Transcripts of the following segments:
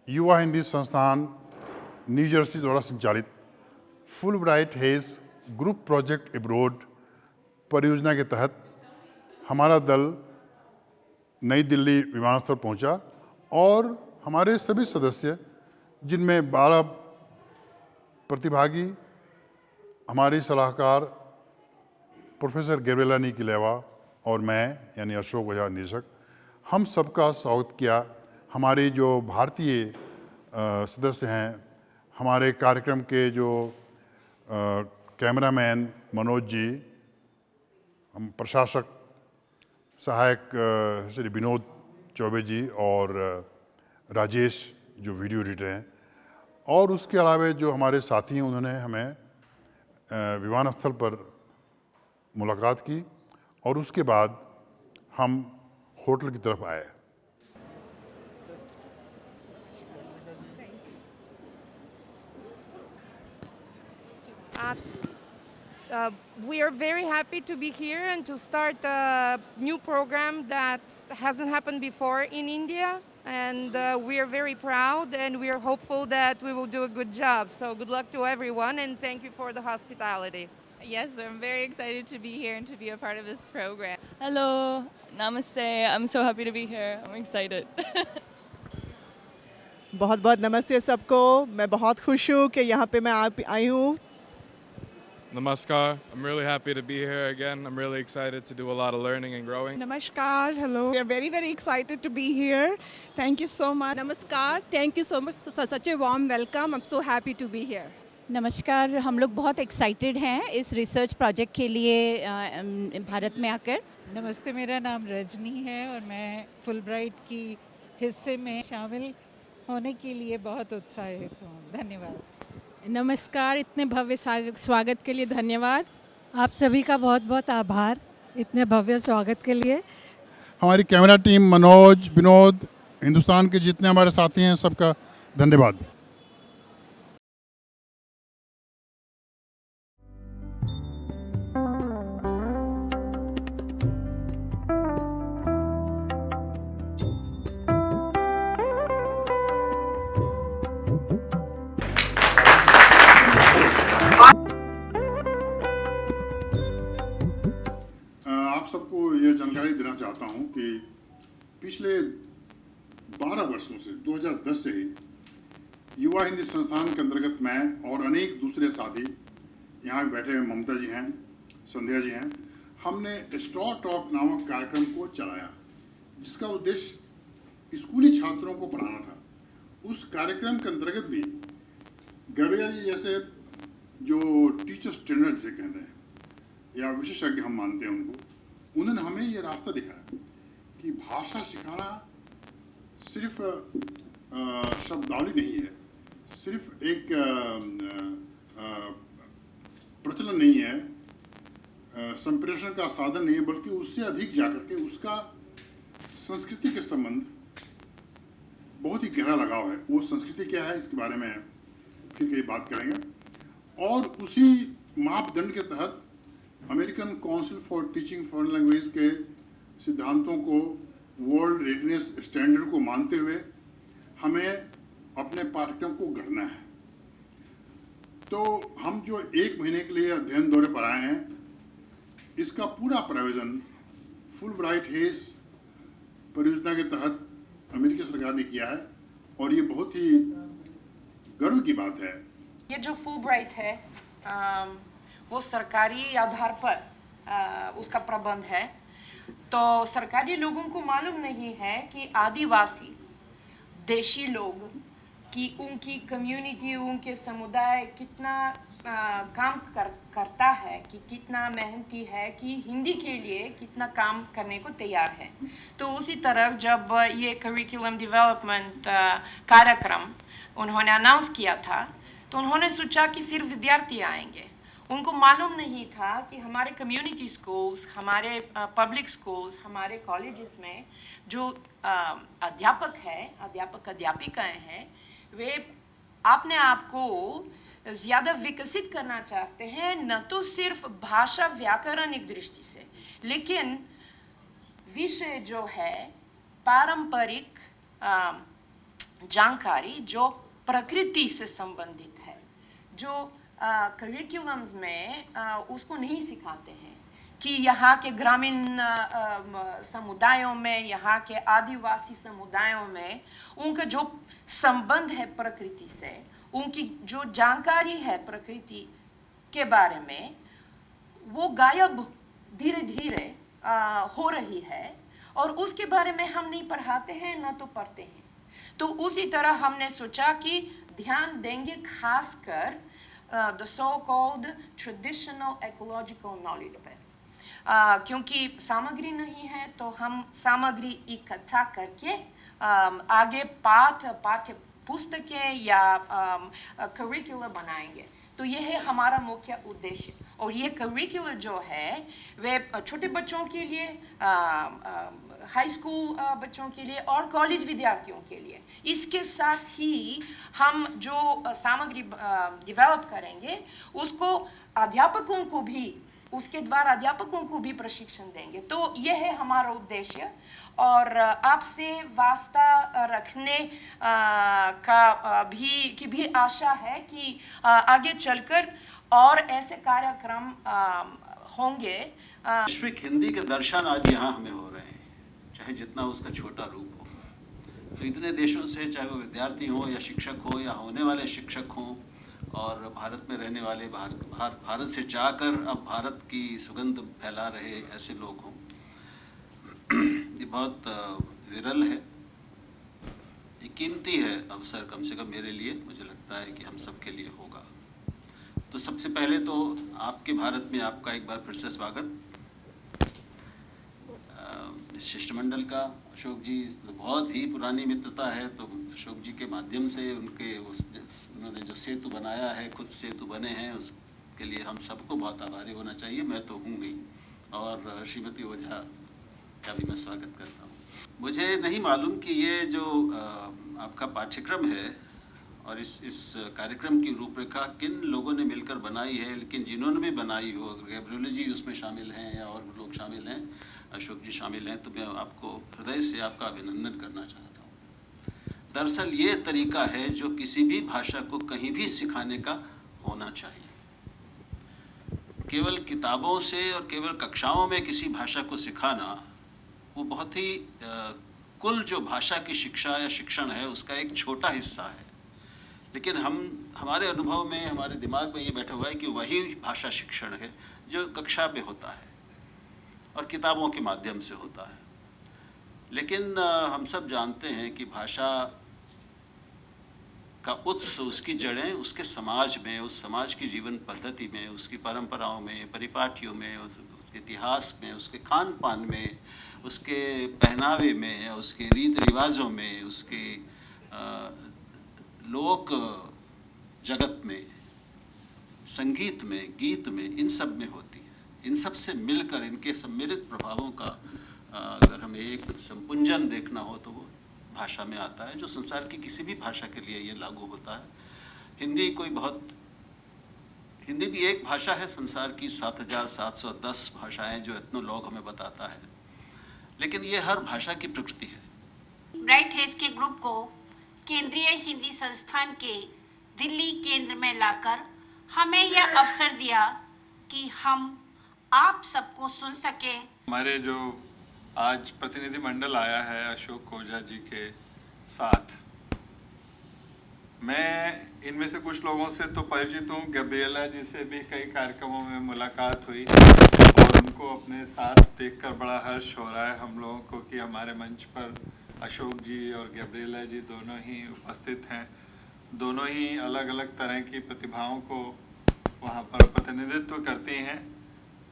युवा हिंदी संस्थान new Jersey द्वारा संचालित Fulbright hedge group project abroad परियोजना के तहत हमारा दल नई दिल्ली विमानस्थल पहुंचा और हमारे सभी सदस्य, जिनमें 12 प्रतिभागी, हमारी सलाहकार प्रोफेसर गैब्रिएला निकोलेवा और मैं यानी अशोक ओझा निदेशक, हम सबका स्वागत किया। हमारे जो भारतीय सदस्य हैं, हमारे कार्यक्रम के जो कैमरामैन मनोज जी, हम प्रशासक सहायक श्री विनोद चौबे जी और राजेश जो वीडियो एडिटर हैं, और उसके अलावा जो हमारे साथी हैं, उन्होंने हमें विमानस्थल पर मुलाकात की और उसके बाद हम होटल की तरफ आए। We are very happy to be here and to start a new program that hasn't happened before in India. And we are very proud and we are hopeful that we will do a good job. So good luck to everyone and thank you for the hospitality. Yes, I'm very excited to be here and to be a part of this program. Hello, namaste. I'm so happy to be here. I'm excited. बहुत बहुत नमस्ते सबको। मैं बहुत खुश हूँ कि यहाँ पे मैं आई हूँ। Namaskar. I'm really happy to be here again. I'm really excited to do a lot of learning and growing. Namaskar. Hello. We are very, very excited to be here. Thank you so much. Namaskar. Thank you so much for such a warm welcome. I'm so happy to be here. नमस्कार, हम लोग बहुत excited हैं इस research project के लिए भारत में आकर। नमस्ते, मेरा नाम रजनी है और मैं फुलब्राइट की हिस्से में शामिल होने के लिए बहुत उत्साहित हूँ। धन्यवाद। नमस्कार, इतने भव्य स्वागत के लिए धन्यवाद। आप सभी का बहुत बहुत आभार इतने भव्य स्वागत के लिए। हमारी कैमरा टीम मनोज, विनोद, हिंदुस्तान के जितने हमारे साथी हैं, सबका धन्यवाद। आप सबको ये जानकारी देना चाहता हूं कि पिछले 12 वर्षों से 2010 से ही युवा हिंदी संस्थान के अंतर्गत मैं और अनेक दूसरे साथी, यहाँ बैठे हुए ममता जी हैं, संध्या जी हैं, हमने स्ट्रॉ टॉक नामक कार्यक्रम को चलाया, जिसका उद्देश्य स्कूली छात्रों को पढ़ाना था। उस कार्यक्रम के अंतर्गत भी गैब्रिएला जी जैसे जो टीचर्स ट्रेनर जिसे कहते हैं या विशेषज्ञ हम मानते हैं उनको, उन्होंने हमें ये रास्ता दिखाया कि भाषा सिखाना सिर्फ शब्दावली नहीं है, सिर्फ एक प्रचलन नहीं है, संप्रेषण का साधन नहीं है, बल्कि उससे अधिक जाकर के उसका संस्कृति के संबंध बहुत ही गहरा लगाव है। वो संस्कृति क्या है, इसके बारे में फिर कई बात करेंगे। और उसी मापदंड के तहत American council for teaching foreign language के सिद्धांतों को, वर्ल्ड रेडीनेस स्टैंडर्ड को मानते हुए हमें अपने पाठ्यक्रम को गढ़ना है। तो हम जो 1 महीने के लिए अध्ययन दौरे पर आए हैं, इसका पूरा प्रायोजन फुलब्राइट हेज परियोजना के तहत अमेरिकी सरकार ने किया है और ये बहुत ही गर्व की बात है। ये जो फुलब्राइट है वो सरकारी आधार पर उसका प्रबंध है। तो सरकारी लोगों को मालूम नहीं है कि आदिवासी देशी लोग कि उनकी कम्युनिटी, उनके समुदाय कितना काम करता है, कि कितना मेहनती है, कि हिंदी के लिए कितना काम करने को तैयार है। तो उसी तरह जब ये करिकुलम डेवलपमेंट कार्यक्रम उन्होंने अनाउंस किया था, तो उन्होंने सोचा कि सिर्फ विद्यार्थी आएंगे। उनको मालूम नहीं था कि हमारे कम्युनिटी स्कूल्स, हमारे पब्लिक स्कूल्स, हमारे कॉलेजेस में जो अध्यापक अध्यापिकाएं हैं, वे अपने आप को ज़्यादा विकसित करना चाहते हैं, न तो सिर्फ भाषा व्याकरणिक दृष्टि से, लेकिन विषय जो है पारंपरिक जानकारी जो प्रकृति से संबंधित है, जो करिकुलम्स में उसको नहीं सिखाते हैं कि यहाँ के ग्रामीण समुदायों में, यहाँ के आदिवासी समुदायों में उनका जो संबंध है प्रकृति से, उनकी जो जानकारी है प्रकृति के बारे में, वो गायब धीरे धीरे हो रही है और उसके बारे में हम नहीं पढ़ाते हैं, ना तो पढ़ते हैं। तो उसी तरह हमने सोचा कि ध्यान देंगे खासकर the so-called traditional ecological knowledge पर, क्योंकि सामग्री नहीं है तो हम सामग्री इकट्ठा करके आगे पाठ्य पुस्तकें या करिकुलर बनाएंगे। तो यह है हमारा मुख्य उद्देश्य। और ये करिकुलर जो है वे छोटे बच्चों के लिए, हाई स्कूल बच्चों के लिए और कॉलेज विद्यार्थियों के लिए। इसके साथ ही हम जो सामग्री डेवलप करेंगे उसको अध्यापकों को भी, उसके द्वारा अध्यापकों को भी प्रशिक्षण देंगे। तो यह है हमारा उद्देश्य और आपसे वास्ता रखने की भी आशा है कि आगे चलकर और ऐसे कार्यक्रम होंगे। वैश्विक हिंदी के दर्शन आज यहाँ हमें हो रहे हैं, चाहे जितना उसका छोटा रूप हो। तो इतने देशों से, चाहे वो विद्यार्थी हो या शिक्षक हो या होने वाले शिक्षक हों, और भारत में रहने वाले, भारत से जाकर अब भारत की सुगंध फैला रहे ऐसे लोग हों, ये बहुत विरल है। ये कीमती है अवसर, कम से कम मेरे लिए, मुझे लगता है कि हम सब के लिए होगा। तो सबसे पहले तो आपके भारत में आपका एक बार फिर से स्वागत। इस शिष्टमंडल का अशोक जी, तो बहुत ही पुरानी मित्रता है, तो अशोक जी के माध्यम से उन्होंने जो सेतु बनाया है, खुद सेतु बने हैं, उसके लिए हम सबको बहुत आभारी होना चाहिए। मैं तो हूँ ही, और श्रीमती ओझा का भी मैं स्वागत करता हूँ। मुझे नहीं मालूम कि ये जो आपका पाठ्यक्रम है और इस कार्यक्रम की रूपरेखा किन लोगों ने मिलकर बनाई है, लेकिन जिन्होंने भी बनाई हो, गैब्रिएला जी उसमें शामिल हैं या और लोग शामिल हैं, अशोक जी शामिल हैं, तो मैं आपको हृदय से आपका अभिनंदन करना चाहता हूँ। दरअसल ये तरीका है जो किसी भी भाषा को कहीं भी सिखाने का होना चाहिए। केवल किताबों से और केवल कक्षाओं में किसी भाषा को सिखाना, वो बहुत ही कुल जो भाषा की शिक्षा या शिक्षण है उसका एक छोटा हिस्सा है। लेकिन हमारे अनुभव में, हमारे दिमाग में ये बैठा हुआ है कि वही भाषा शिक्षण है जो कक्षा में होता है और किताबों के माध्यम से होता है। लेकिन हम सब जानते हैं कि भाषा का उत्स, उसकी जड़ें उसके समाज में, उस समाज की जीवन पद्धति में, उसकी परंपराओं में, परिपाटियों में, उसके इतिहास में, उसके खान पान में, उसके पहनावे में, उसके रीति रिवाजों में, उसके लोक जगत में, संगीत में, गीत में, इन सब में होती है। इन सब से मिलकर इनके सम्मिलित प्रभावों का अगर हमें एक संपुंजन देखना हो तो वो भाषा में आता है, जो संसार की किसी भी भाषा के लिए ये लागू होता है। हिंदी भी एक भाषा है संसार की 7,710 भाषाएं जो एथनोलॉग हमें बताता है, लेकिन ये हर भाषा की प्रकृति है। ब्राइट हेज के ग्रुप को केंद्रीय हिंदी संस्थान के दिल्ली केंद्र में लाकर हमें यह अवसर दिया कि हम आप सबको सुन सके। हमारे जो आज प्रतिनिधि मंडल आया है अशोक ओझा जी के साथ, मैं इनमें से कुछ लोगों से तो परिचित हूँ, गैब्रिएला जी से भी कई कार्यक्रमों में मुलाकात हुई और उनको अपने साथ देखकर बड़ा हर्ष हो रहा है हम लोगों को कि हमारे मंच पर अशोक जी और गैब्रिएला जी दोनों ही उपस्थित हैं। दोनों ही अलग अलग तरह की प्रतिभाओं को वहाँ पर प्रतिनिधित्व करती हैं,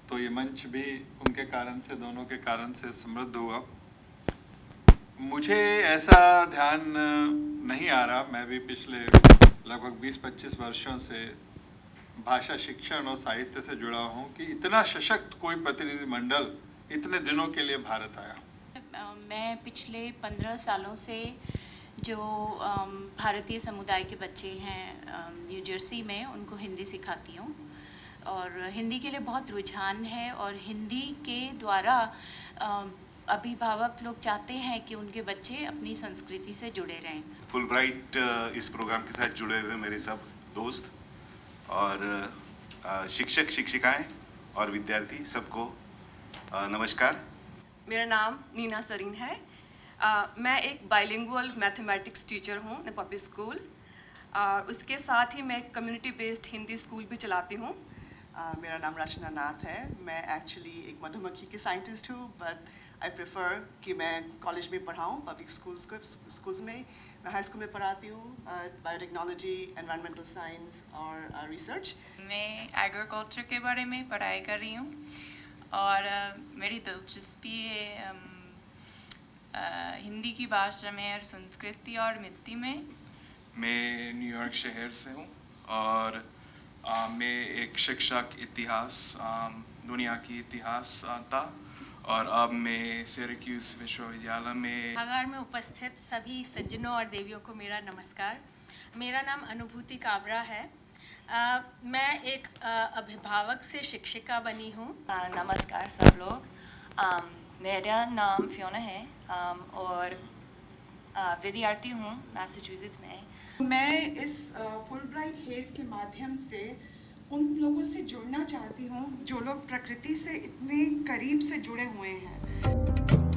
तो ये मंच भी उनके कारण से, दोनों के कारण से समृद्ध हुआ। मुझे ऐसा ध्यान नहीं आ रहा, मैं भी पिछले लगभग 20-25 वर्षों से भाषा शिक्षण और साहित्य से जुड़ा हूँ कि इतना सशक्त कोई प्रतिनिधि मंडल इतने दिनों के लिए भारत आया। मैं पिछले 15 सालों से जो भारतीय समुदाय के बच्चे हैं न्यू जर्सी में, उनको हिंदी सिखाती हूँ और हिंदी के लिए बहुत रुझान है और हिंदी के द्वारा अभिभावक लोग चाहते हैं कि उनके बच्चे अपनी संस्कृति से जुड़े रहें। फुलब्राइट इस प्रोग्राम के साथ जुड़े हुए मेरे सब दोस्त और शिक्षक शिक्षिकाएं और विद्यार्थी सबको नमस्कार। मेरा नाम नीना सरीन है। मैं एक बाइलिंगुअल मैथमेटिक्स टीचर हूँ इन पब्लिक स्कूल और उसके साथ ही मैं कम्युनिटी बेस्ड हिंदी स्कूल भी चलाती हूँ। मेरा नाम रचना नाथ है। मैं एक्चुअली एक मधुमक्खी की साइंटिस्ट हूँ, बट आई प्रेफर कि मैं कॉलेज में पढ़ाऊँ, पब्लिक स्कूल्स में। मैं हाई स्कूल में पढ़ाती हूँ बायोटेक्नोलॉजी, एनवायरमेंटल साइंस और रिसर्च। मैं एग्रीकल्चर के बारे में पढ़ाई कर रही हूँ और मेरी दिलचस्पी है हिंदी की भाषा में और संस्कृति और मिट्टी में। मैं न्यूयॉर्क शहर से हूँ और मैं एक शिक्षक इतिहास दुनिया की इतिहास था और अब मैं सिरैक्यूज विश्वविद्यालय में। भागाड़ में उपस्थित सभी सज्जनों और देवियों को मेरा नमस्कार। मेरा नाम अनुभूति काबरा है। मैं एक अभिभावक से शिक्षिका बनी हूँ। नमस्कार सब लोग। मेरा नाम फियोना है और विद्यार्थी हूँ मैसाचुसेट्स में। मैं इस फुलब्राइट हेज के माध्यम से उन लोगों से जुड़ना चाहती हूँ जो लोग प्रकृति से इतने करीब से जुड़े हुए हैं।